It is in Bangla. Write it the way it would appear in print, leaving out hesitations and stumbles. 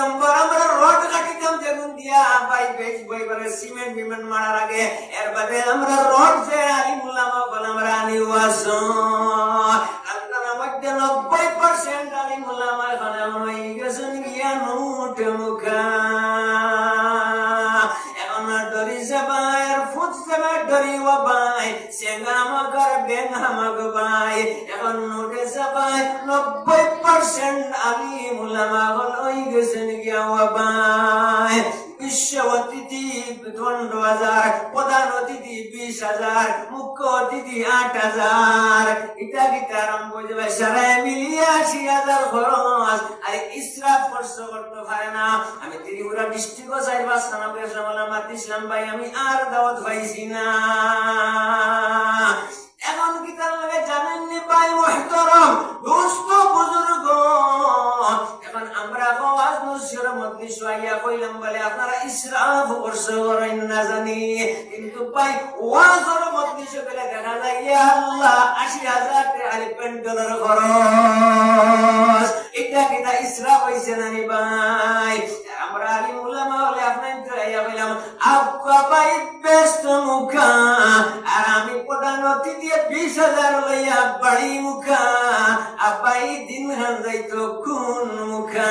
নম্বর আমরা রড কাটিতাম যেগুন দিয়া ভাই বেশ বই করে সিমেন্ট বিমেন্ট মারার আগে এর বাদে আমরা রড যে আলিমুল্লামা বলে আমরা আনিওয়াস আপনার মধ্যে 90% আলিমুল্লামা এখন এমন হয়ে গেছেন গিয়া নোট মুখা এখন ডরি যাবার ফুট যাবার ডরি ও ভাই সেঙ্গামাকার বেঙ্গামাক ভাই এখন নোটে যাবাই 90% আলিমুল্লামা হল হয়ে গেছেন গিয়া ও ভাই বিশ্ব অতিথি 12,000 প্রধান অতিথি 20,000 মুখ্য অতিথি 8,000 এটা গীতা আরম্ভ যাবে সারা মিলিয়ে 80,000 খরচ আর ইসরাফ খরচ করতে পারে না আমি ত্রিপুরা ডিস্ট্রিক্ট ও 4-5 থানা গেছিলাম আমার ইসলাম ভাই আমি আর দাওয়াত পাইছি না এখন কি তার লাগে জানেননি ভাই মুহতারাম দোস্ত বুজুর্গ এখন আমরা আওয়াজ নসির মধ্যে শুয়াইয়া কইলাম বলে আপনারা ইসরাফ করছো করেন না জানি কিন্তু ভাই ওয়াজের মধ্যে সকালে দেখা যায় ইয়া আল্লাহ 80,000 টাকা $100 খরচ এটা কিনা ইসরাফ হইছে না নি ভাই আমরা আলিম উলামা বলে আপনাদের ইয়া বললাম আপকা ভাই বেস্ট মুখা আর আমি প্রধান অতিথি 20,000 লইয়া বাড়ি মুখা আপাই দিন হান যাইতো কোন মুখা